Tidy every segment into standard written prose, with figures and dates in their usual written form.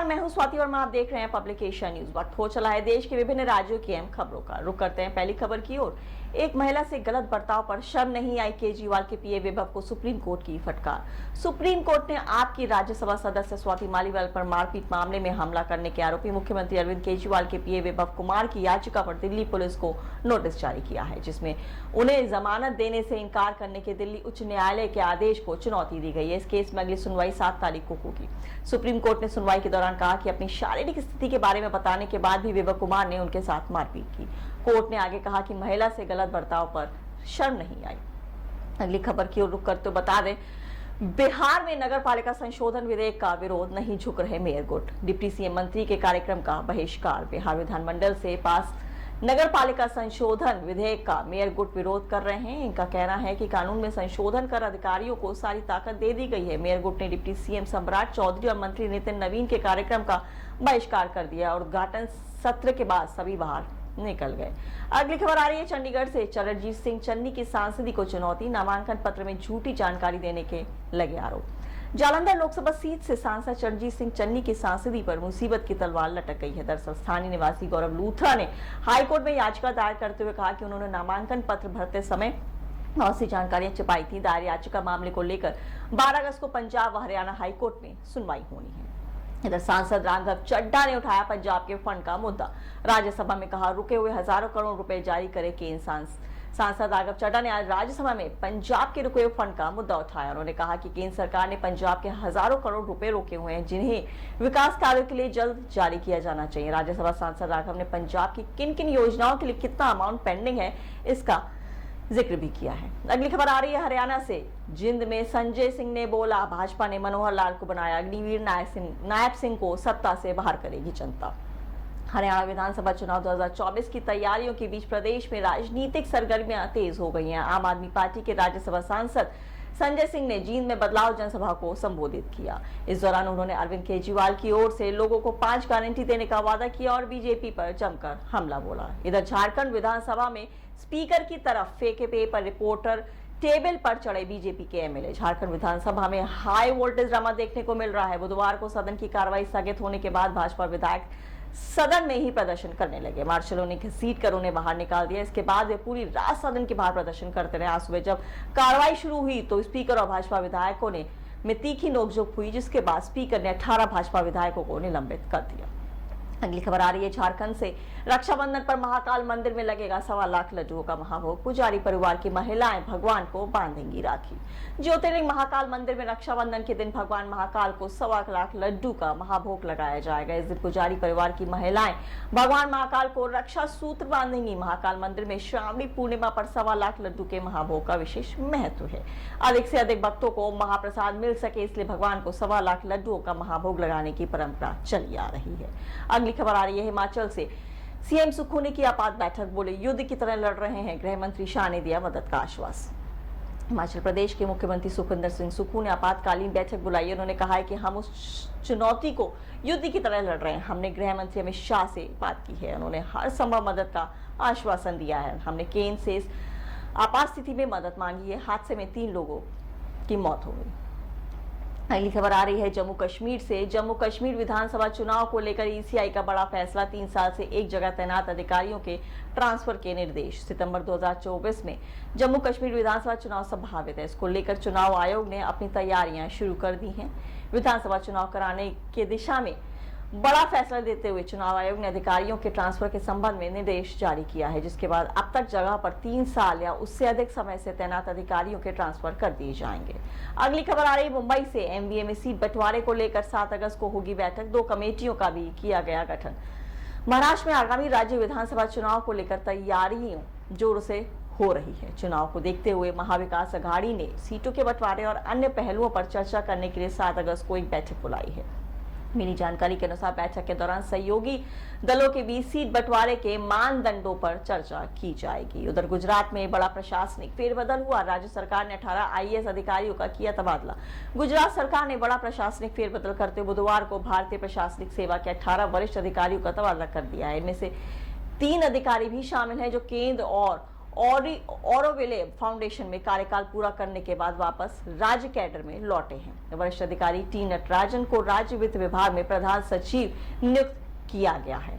मैं हूं स्वाति वर्मा, आप देख रहे हैं पब्लिक एशिया न्यूज। वक्त हो चला है देश के विभिन्न राज्यों की अहम खबरों का। रुक करते हैं पहली खबर की ओर। एक महिला से गलत बर्ताव पर शर्म नहीं आई, केजरीवाल के पीए विभव को सुप्रीम कोर्ट की फटकार। सुप्रीम कोर्ट ने आपकी राज्यसभा सदस्य स्वाति मालीवाल पर मारपीट मामले में हमला करने के आरोपी मुख्यमंत्री अरविंद केजरीवाल के पीए विभव कुमार की याचिका पर दिल्ली पुलिस को नोटिस जारी किया है, जिसमें उन्हें जमानत देने से इनकार करने के दिल्ली उच्च न्यायालय के आदेश को चुनौती दी गई है। इस केस में अगली सुनवाई 7 तारीख को होगी। सुप्रीम कोर्ट ने सुनवाई के दौरान कहा कि अपनी शारीरिक स्थिति के बारे में बताने के बाद भी विभव कुमार ने उनके साथ मारपीट की। कोर्ट ने आगे कहा कि महिला से गलत बर्ताव पर शर्म नहीं आई। अगली खबर की ओर रुक करते बता दें, बिहार में नगर पालिका संशोधन विधेयक का विरोध, नहीं झुक रहे मेयर गुट। डिप्टी सीएम मंत्री के कार्यक्रम का बहिष्कार। बिहार विधानमंडल से पास नगर पालिका संशोधन विधेयक का मेयर गुट विरोध कर रहे हैं। इनका कहना है कि कानून में संशोधन कर अधिकारियों को सारी ताकत दे दी गई है। मेयर गुट ने डिप्टी सीएम सम्राट चौधरी और मंत्री नितिन नवीन के कार्यक्रम का बहिष्कार कर दिया और उद्घाटन सत्र के बाद सभी बाहर निकल गए। अगली खबर आ रही है चंडीगढ़ से। चरणजीत सिंह चन्नी की सांसदी को चुनौती, नामांकन पत्र में झूठी जानकारी देने के लगे आरोप। जालंधर लोकसभा सीट से सांसद चरणजीत सिंह चन्नी की सांसदी पर मुसीबत की तलवार लटक गई है। दरअसल स्थानीय निवासी गौरव लूथरा ने हाईकोर्ट में याचिका दायर करते हुए कहा कि उन्होंने नामांकन पत्र भरते समय बहुत सी जानकारियां छिपाई थी। दायर याचिका मामले को लेकर 12 अगस्त को पंजाब व हरियाणा हाईकोर्ट में सुनवाई होनी है। इधर सांसद राघव चड्ढा ने उठाया पंजाब के फंड का मुद्दा। राज्यसभा में कहा रुके हुए हजारों करोड़ रुपए जारी करे केंद्र। सांसद राघव चड्ढा ने आज राज्यसभा में पंजाब के रुके हुए फंड का मुद्दा उठाया। उन्होंने कहा कि केंद्र सरकार ने पंजाब के हजारों करोड़ रुपए रोके हुए हैं, जिन्हें विकास कार्यों के लिए जल्द जारी किया जाना चाहिए। राज्यसभा सांसद राघव ने पंजाब की किन किन योजनाओं के लिए कितना अमाउंट पेंडिंग है, इसका जिक्र भी किया है। अगली खबर आ रही है हरियाणा से। जिंद में संजय सिंह ने बोला, भाजपा ने मनोहर लाल को बनाया, अग्निवीर नायब सिंह को सत्ता से बाहर करेगी जनता। हरियाणा विधानसभा चुनाव 2024 की तैयारियों के बीच प्रदेश में राजनीतिक सरगर्मियां तेज हो गई हैं। आम आदमी पार्टी के राज्यसभा सांसद संजय सिंह ने जींद में बदलाव जनसभा को संबोधित किया। इस दौरान उन्होंने अरविंद केजरीवाल की ओर से लोगों को 5 गारंटी देने का वादा किया और बीजेपी पर जमकर हमला बोला। इधर झारखंड विधानसभा में स्पीकर की तरफ फेंके पेपर रिपोर्टर टेबल पर चढ़े बीजेपी के एमएलए। झारखंड विधानसभा में हाई वोल्टेज ड्रामा देखने को मिल रहा है। बुधवार को सदन की कार्रवाई स्थगित होने के बाद भाजपा विधायक सदन में ही प्रदर्शन करने लगे। मार्शलों ने घसीट कर उन्हें बाहर निकाल दिया। इसके बाद वे पूरी रात सदन के बाहर प्रदर्शन करते रहे। आज सुबह जब कार्रवाई शुरू हुई तो स्पीकर और भाजपा विधायकों में तीखी नोकझोंक हुई, जिसके बाद स्पीकर ने 18 भाजपा विधायकों को निलंबित कर दिया। अगली खबर आ रही है झारखंड से। रक्षाबंधन पर महाकाल मंदिर में लगेगा 1.25 लाख लड्डुओं का महाभोग। पुजारी परिवार की महिलाएं भगवान को बांधेंगी राखी। ज्योतिर्लिंग महाकाल मंदिर में रक्षाबंधन के दिन भगवान महाकाल को 1.25 लाख लड्डू का महाभोग लगाया जाएगा। इस दिन पुजारी परिवार की महिलाएं भगवान महाकाल को रक्षा सूत्र बांधेंगी। महाकाल मंदिर में श्रावणी पूर्णिमा पर 1.25 लाख लड्डू के महाभोग का विशेष महत्व है। अधिक से अधिक भक्तों को महाप्रसाद मिल सके, इसलिए भगवान को 1.25 लाख लड्डुओं का महाभोग लगाने की परंपरा चली आ रही है। अगली खबर आ रही है हिमाचल से। सीएम सुक्खू ने की आपात बैठक, बोले युद्ध की तरह लड़ रहे हैं। गृह मंत्री शाह ने दिया मदद का आश्वासन। हिमाचल प्रदेश के मुख्यमंत्री सुखविंदर सिंह सुक्खू ने आपातकालीन बैठक बुलाई। उन्होंने कहा है कि हम उस चुनौती को युद्ध की तरह लड़ रहे हैं। हमने गृह मंत्री अमित शाह से बात की है, उन्होंने हर संभव मदद का आश्वासन दिया है। हमने केंद्र से इस आपात स्थिति में मदद मांगी है। हादसे में 3 लोगों की मौत हो गई। अगली खबर आ रही है जम्मू कश्मीर से। जम्मू कश्मीर विधानसभा चुनाव को लेकर ईसीआई का बड़ा फैसला, 3 साल से एक जगह तैनात अधिकारियों के ट्रांसफर के निर्देश। सितंबर 2024 में जम्मू कश्मीर विधानसभा चुनाव संभावित है। इसको लेकर चुनाव आयोग ने अपनी तैयारियां शुरू कर दी हैं। विधानसभा चुनाव कराने की दिशा में बड़ा फैसला देते हुए चुनाव आयोग ने अधिकारियों के ट्रांसफर के संबंध में निर्देश जारी किया है, जिसके बाद अब तक जगह पर 3 साल या उससे अधिक समय से तैनात अधिकारियों के ट्रांसफर कर दिए जाएंगे। अगली खबर आ रही मुंबई से। एमबीए में सीट बंटवारे को लेकर 7 अगस्त को होगी बैठक। 2 कमेटियों का भी किया गया गठन। महाराष्ट्र में आगामी राज्य विधानसभा चुनाव को लेकर तैयारियां जोरों से हो रही है। चुनाव को देखते हुए महाविकास अघाड़ी ने सीटों के बंटवारे और अन्य पहलुओं पर चर्चा करने के लिए 7 अगस्त को एक बैठक बुलाई है। मिली जानकारी के अनुसार बैठक के दौरान सहयोगी दलों के बीच सीट बंटवारे के मानदंडों पर चर्चा की जाएगी। उधर गुजरात में बड़ा प्रशासनिक फेरबदल हुआ। राज्य सरकार ने 18 आईएएस अधिकारियों का किया तबादला। गुजरात सरकार ने बड़ा प्रशासनिक फेरबदल करते हुए बुधवार को भारतीय प्रशासनिक सेवा के 18 वरिष्ठ अधिकारियों का तबादला कर दिया है। इनमें से 3 अधिकारी भी शामिल हैं जो केंद्र और ऑरोविले फाउंडेशन में कार्यकाल पूरा करने के बाद वापस राज्य कैडर में लौटे हैं। वरिष्ठ अधिकारी टी नटराजन को राज्य वित्त विभाग में प्रधान सचिव नियुक्त किया गया है।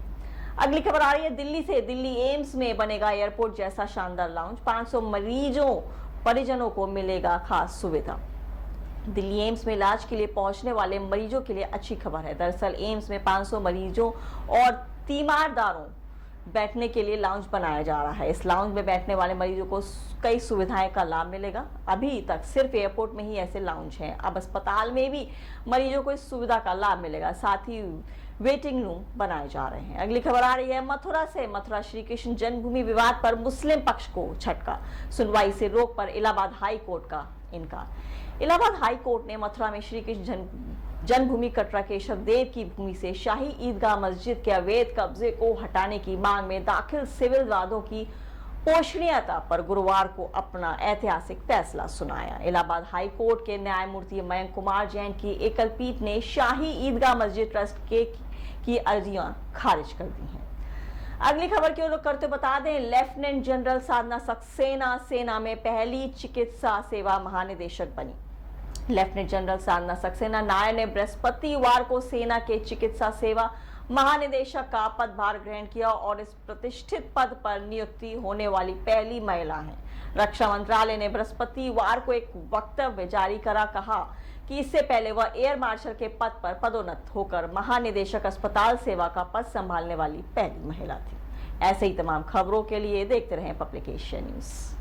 अगली खबर आ रही है दिल्ली से। दिल्ली एम्स में बनेगा एयरपोर्ट जैसा शानदार लाउंज, 500 परिजनों को मिलेगा खास सुविधा। दिल्ली एम्स में इलाज के लिए पहुंचने वाले मरीजों के लिए अच्छी खबर है। दरअसल एम्स में 500 मरीजों और तीमारदारों बैठने के लिए लाउंज बनाया जा रहा है। इस लाउंज में बैठने वाले मरीजों को कई सुविधाएं का लाभ मिलेगा। अभी तक सिर्फ एयरपोर्ट में ही ऐसे लाउंज हैं, अब अस्पताल में भी मरीजों को इस सुविधा का लाभ मिलेगा। साथ ही वेटिंग रूम बनाए जा रहे हैं। अगली खबर आ रही है मथुरा से। मथुरा श्री कृष्ण जन्मभूमि विवाद पर मुस्लिम पक्ष को झटका, सुनवाई से रोक पर इलाहाबाद हाई कोर्ट का इनकार। इलाहाबाद हाई कोर्ट ने मथुरा में श्री कृष्ण जन्मभूमि कटरा केशव देव की भूमि से शाही ईदगाह मस्जिद के अवैध कब्जे को हटाने की मांग में दाखिल सिविल वादों की पोषणीयता पर गुरुवार को अपना ऐतिहासिक फैसला सुनाया। इलाहाबाद हाई कोर्ट के न्यायमूर्ति मयंक कुमार जैन की एकल पीठ ने शाही ईदगाह मस्जिद ट्रस्ट की अर्जियां खारिज कर दी हैं। अगली खबर की ओर रुख करते बता दें, लेफ्टिनेंट जनरल साधना सक्सेना सेना में पहली चिकित्सा सेवा महानिदेशक बनी। लेफ्टिनेंट जनरल साधना सक्सेना नायर ने बृहस्पतिवार को सेना के चिकित्सा सेवा महानिदेशक का पदभार ग्रहण किया और इस प्रतिष्ठित पद पर नियुक्ति होने वाली पहली महिला हैं। रक्षा मंत्रालय ने बृहस्पतिवार को एक वक्तव्य जारी कहा कि इससे पहले वह एयर मार्शल के पद पर पदोन्नत होकर महानिदेशक अस्पताल सेवा का पद संभालने वाली पहली महिला थी। ऐसे ही तमाम खबरों के लिए देखते रहें पब्लिक एशिया न्यूज।